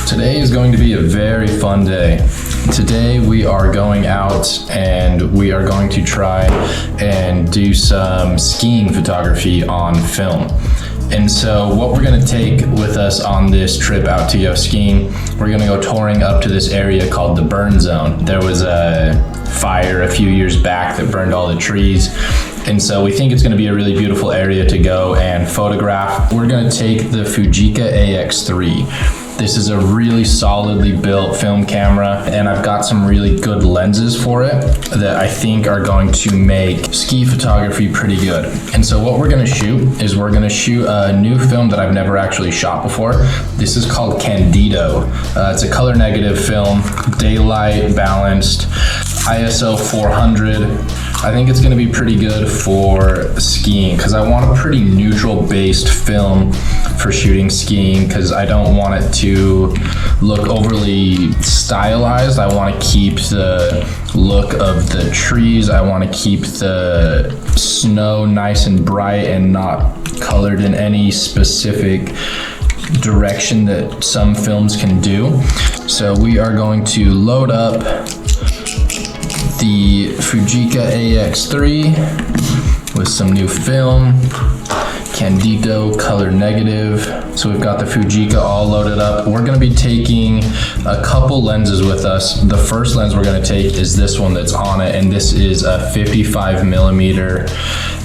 Today is going to be a very fun day. Today we are going out and we are going to try and do some skiing photography on film. And so what we're gonna take with us on this trip out to go skiing, we're gonna go touring up to this area called the burn zone. There was a fire a few years back that burned all the trees. And so we think it's gonna be a really beautiful area to go and photograph. We're gonna take the Fujica AX3. This is a really solidly built film camera, and I've got some really good lenses for it that I think are going to make ski photography pretty good. And so what we're gonna shoot is we're gonna shoot a new film that I've never actually shot before. This is called Candido. It's a color negative film, daylight balanced, ISO 400. I think it's gonna be pretty good for skiing because I want a pretty neutral based film for shooting skiing because I don't want it to look overly stylized. I want to keep the look of the trees. I want to keep the snow nice and bright and not colored in any specific direction that some films can do. So we are going to load up the Fujica AX3 with some new film, Candido color negative. So we've got the Fujica all loaded up. We're gonna be taking a couple lenses with us. The first lens we're gonna take is this one that's on it, and this is a 55 millimeter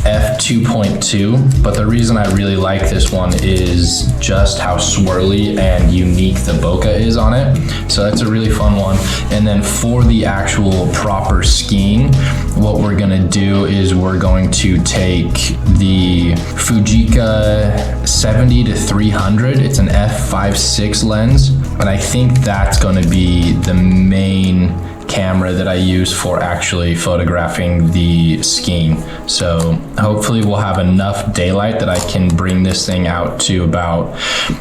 f2.2. But the reason I really like this one is just how swirly and unique the bokeh is on it. So that's a really fun one. And then for the actual proper skiing, what we're gonna do is we're going to take the Fujica 70 to 300. It's an f5.6 lens, and I think that's gonna be the main camera that I use for actually photographing the skiing. So hopefully we'll have enough daylight that I can bring this thing out to about,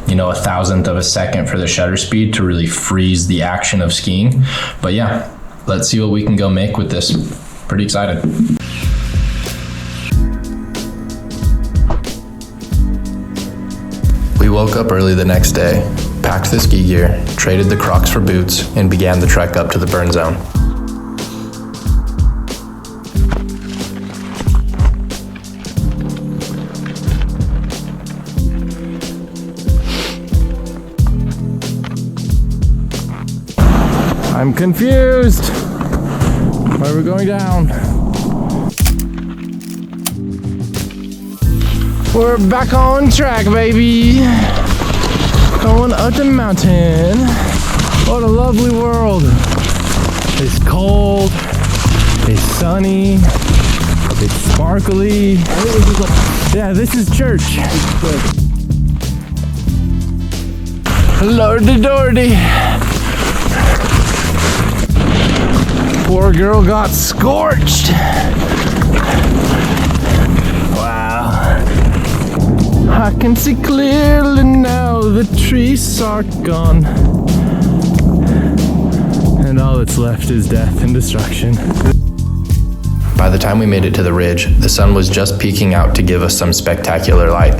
a 1,000th of a second for the shutter speed to really freeze the action of skiing. But yeah, let's see what we can go make with this. Pretty excited. We woke up early the next day, packed the ski gear, traded the Crocs for boots, and began the trek up to the burn zone. I'm confused. Why are we going down? We're back on track, baby. Going up the mountain. What a lovely world. It's cold, it's sunny, it's sparkly. Yeah, this is church. Lordy dordy. Poor girl got scorched. Wow. I can see clearly now, the trees are gone. And all that's left is death and destruction. By the time we made it to the ridge, the sun was just peeking out to give us some spectacular light.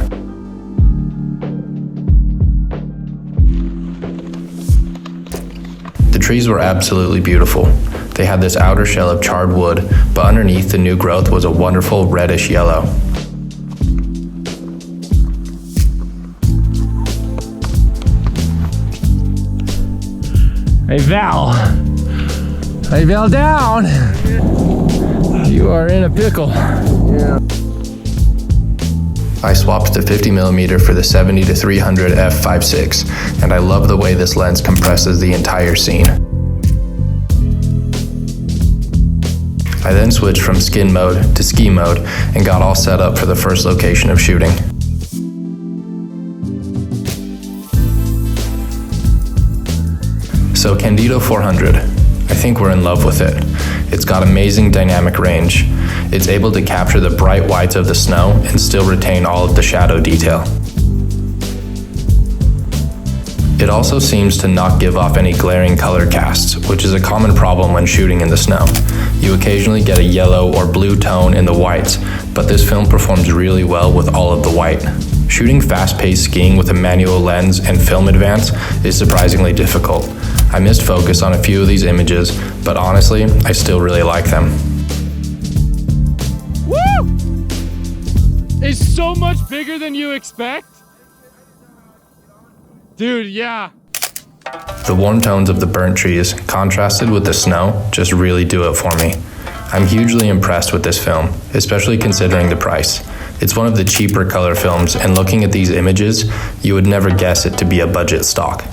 The trees were absolutely beautiful. They had this outer shell of charred wood, but underneath the new growth was a wonderful reddish yellow. Hey Val! Hey Val, down! You are in a pickle. Yeah. I swapped the 50mm for the 70 to 300 f5.6, and I love the way this lens compresses the entire scene. I then switched from skin mode to ski mode and got all set up for the first location of shooting. So Candido 400, I think we're in love with it. It's got amazing dynamic range. It's able to capture the bright whites of the snow and still retain all of the shadow detail. It also seems to not give off any glaring color casts, which is a common problem when shooting in the snow. You occasionally get a yellow or blue tone in the whites, but this film performs really well with all of the white. Shooting fast-paced skiing with a manual lens and film advance is surprisingly difficult. I missed focus on a few of these images, but honestly, I still really like them. Woo! It's so much bigger than you expect. Dude, yeah. The warm tones of the burnt trees, contrasted with the snow, just really do it for me. I'm hugely impressed with this film, especially considering the price. It's one of the cheaper color films, and looking at these images, you would never guess it to be a budget stock.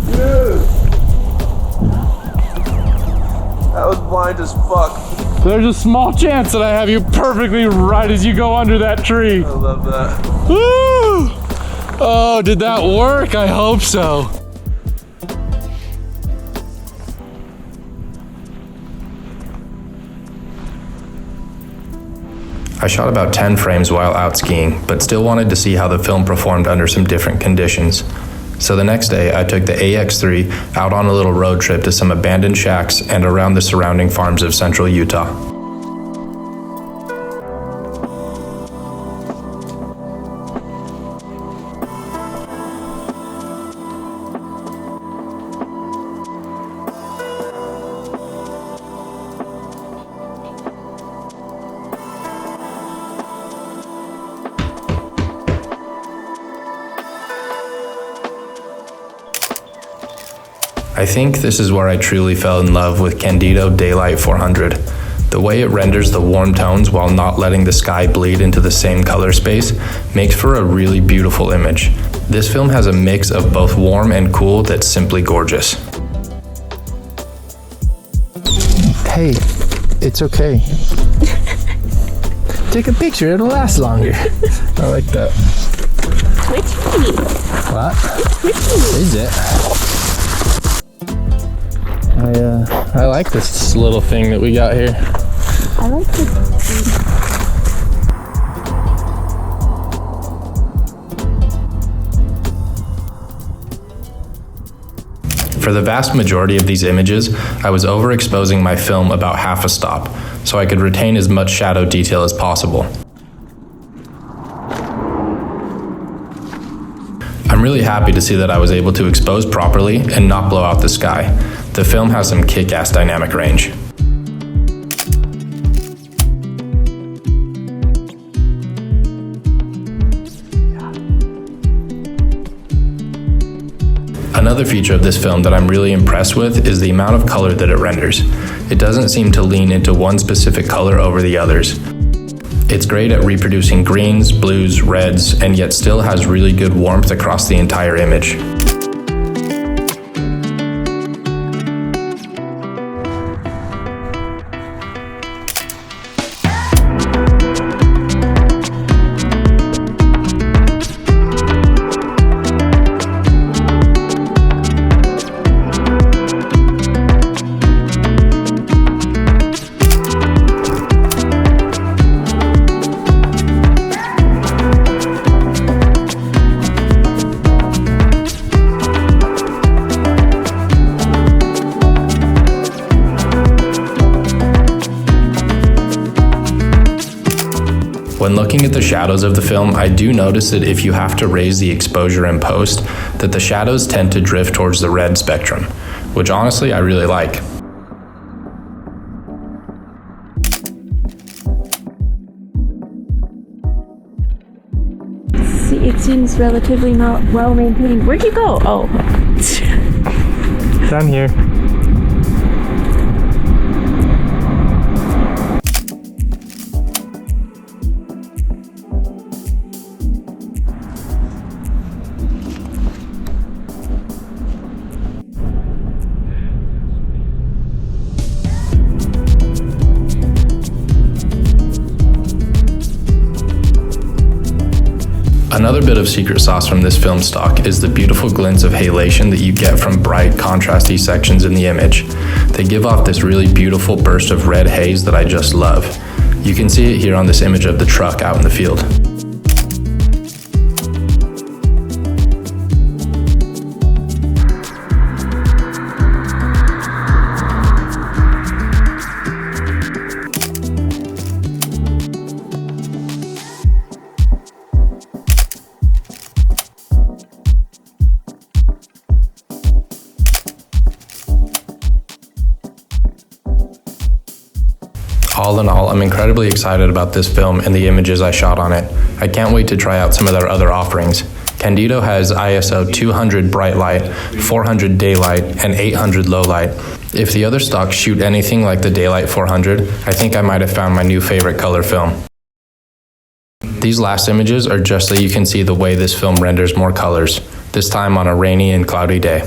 Dude! That was blind as fuck. There's a small chance that I have you perfectly right as you go under that tree. I love that. Woo! Oh, did that work? I hope so. I shot about 10 frames while out skiing, but still wanted to see how the film performed under some different conditions. So the next day, I took the AX3 out on a little road trip to some abandoned shacks and around the surrounding farms of central Utah. I think this is where I truly fell in love with Candido Daylight 400. The way it renders the warm tones while not letting the sky bleed into the same color space makes for a really beautiful image. This film has a mix of both warm and cool that's simply gorgeous. Hey, it's okay. Take a picture, it'll last longer. I like that. Twitchy. What? Twitchy. Is it? I like this little thing that we got here. I like this. For the vast majority of these images, I was overexposing my film about half a stop, so I could retain as much shadow detail as possible. I'm really happy to see that I was able to expose properly and not blow out the sky. The film has some kick-ass dynamic range. Another feature of this film that I'm really impressed with is the amount of color that it renders. It doesn't seem to lean into one specific color over the others. It's great at reproducing greens, blues, reds, and yet still has really good warmth across the entire image. When looking at the shadows of the film, I do notice that if you have to raise the exposure in post, that the shadows tend to drift towards the red spectrum, which honestly I really like. See, it seems relatively not well maintained. Where'd you go? Oh. Down here. Another bit of secret sauce from this film stock is the beautiful glints of halation that you get from bright, contrasty sections in the image. They give off this really beautiful burst of red haze that I just love. You can see it here on this image of the truck out in the field. All in all, I'm incredibly excited about this film and the images I shot on it. I can't wait to try out some of their other offerings. Candido has ISO 200 bright light, 400 daylight, and 800 low light. If the other stocks shoot anything like the Daylight 400, I think I might have found my new favorite color film. These last images are just so you can see the way this film renders more colors, this time on a rainy and cloudy day.